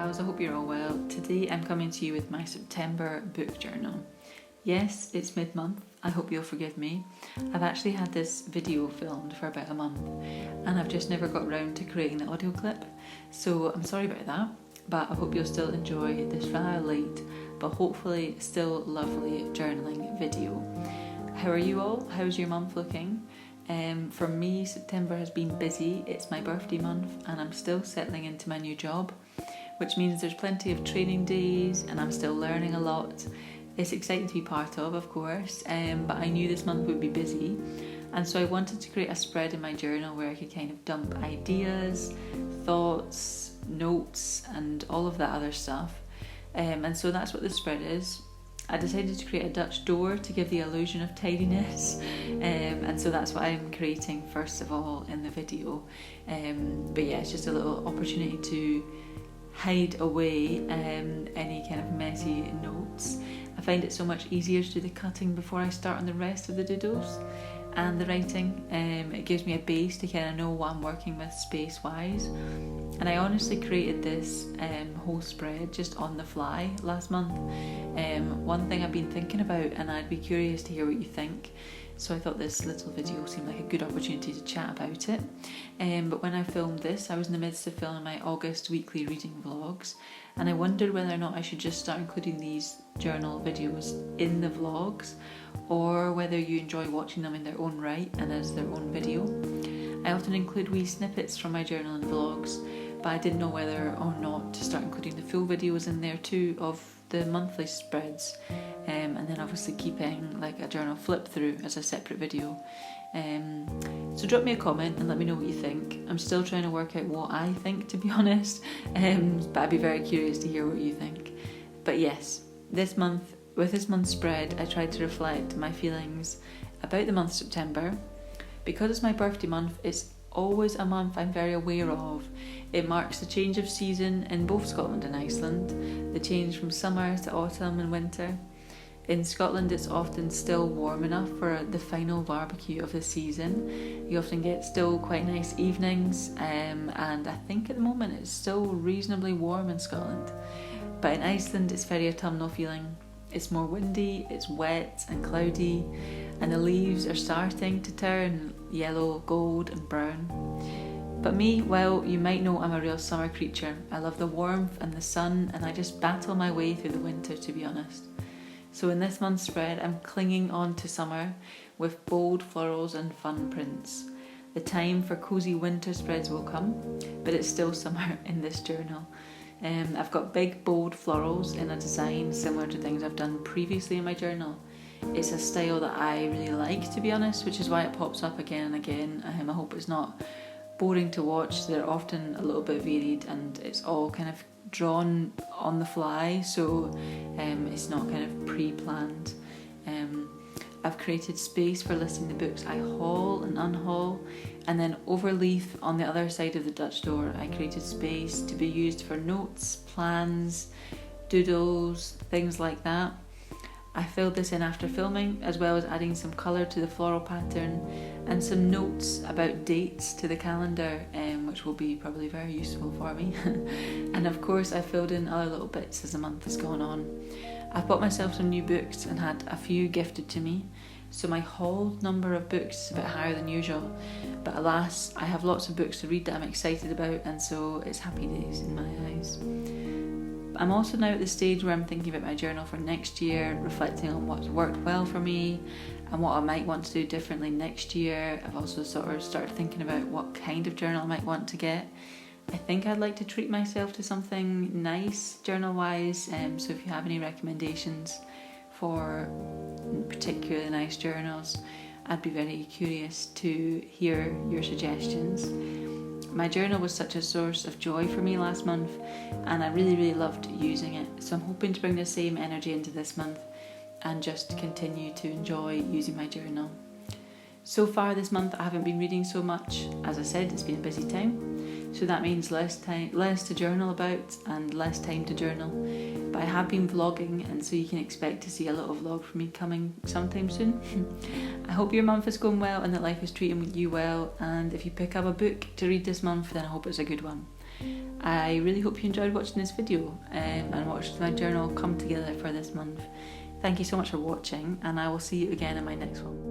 pals, I hope you're all well. Today I'm coming to you with my September book journal. Yes, it's mid-month, I hope you'll forgive me. I've actually had this video filmed for about a month and I've just never got around to creating the audio clip, so I'm sorry about that, but I hope you'll still enjoy this rather late but hopefully still lovely journaling video. How are you all? How's your month looking? For me, September has been busy. It's my birthday month and I'm still settling into my new job, which means there's plenty of training days and I'm still learning a lot. It's exciting to be part of course, but I knew this month would be busy, and so I wanted to create a spread in my journal where I could kind of dump ideas, thoughts, notes and all of that other stuff, and so that's what the spread is. I decided to create a Dutch door to give the illusion of tidiness, and so that's what I'm creating first of all in the video. But yeah, it's just a little opportunity to hide away any kind of messy notes. I find it so much easier to do the cutting before I start on the rest of the doodles and the writing. It gives me a base to kind of know what I'm working with space wise, and I honestly created this whole spread just on the fly last month. One thing I've been thinking about, and I'd be curious to hear what you think, so I thought this little video seemed like a good opportunity to chat about it. But when I filmed this, I was in the midst of filming my August weekly reading vlogs, and I wondered whether or not I should just start including these journal videos in the vlogs, or whether you enjoy watching them in their own right and as their own video. I often include wee snippets from my journal and vlogs, but I didn't know whether or not to start including the full videos in there too of the monthly spreads, and then obviously keeping like a journal flip through as a separate video. So drop me a comment and let me know what you think. I'm still trying to work out what I think, to be honest, but I'd be very curious to hear what you think. But yes, this month, with this month's spread, I tried to reflect my feelings about the month of September. Because it's my birthday month, it's always a month I'm very aware of. It marks the change of season in both Scotland and Iceland, the change from summer to autumn and winter. In Scotland it's often still warm enough for the final barbecue of the season. You often get still quite nice evenings, and I think at the moment it's still reasonably warm in Scotland. But in Iceland it's very autumnal feeling. It's more windy, it's wet and cloudy, and the leaves are starting to turn yellow, gold and brown. But me, well, you might know I'm a real summer creature. I love the warmth and the sun, and I just battle my way through the winter, to be honest. So in this month's spread, I'm clinging on to summer with bold florals and fun prints. The time for cosy winter spreads will come, but it's still summer in this journal. I've got big bold florals in a design similar to things I've done previously in my journal. It's a style that I really like, to be honest, which is why it pops up again and again. I hope it's not boring to watch. They're often a little bit varied and it's all kind of drawn on the fly, so it's not kind of pre-planned. I've created space for listing the books I haul and unhaul, and then over leaf on the other side of the Dutch door I created space to be used for notes, plans, doodles, things like that. I filled this in after filming, as well as adding some colour to the floral pattern and some notes about dates to the calendar, which will be probably very useful for me. And of course I filled in other little bits as the month has gone on. I've bought myself some new books and had a few gifted to me, so my hauled number of books is a bit higher than usual, but alas, I have lots of books to read that I'm excited about, and so it's happy days in my eyes. I'm also now at the stage where I'm thinking about my journal for next year, reflecting on what's worked well for me and what I might want to do differently next year. I've also sort of started thinking about what kind of journal I might want to get. I think I'd like to treat myself to something nice journal-wise, so if you have any recommendations for particularly nice journals, I'd be very curious to hear your suggestions. My journal was such a source of joy for me last month, and I really loved using it, so I'm hoping to bring the same energy into this month and just continue to enjoy using my journal. So far this month I haven't been reading so much. As I said, it's been a busy time, so that means less to journal about and less time to journal. But I have been vlogging, and so you can expect to see a little vlog from me coming sometime soon. I hope your month is going well and that life is treating you well, and if you pick up a book to read this month, then I hope it's a good one. I really hope you enjoyed watching this video and watched my journal come together for this month. Thank you so much for watching, and I will see you again in my next one.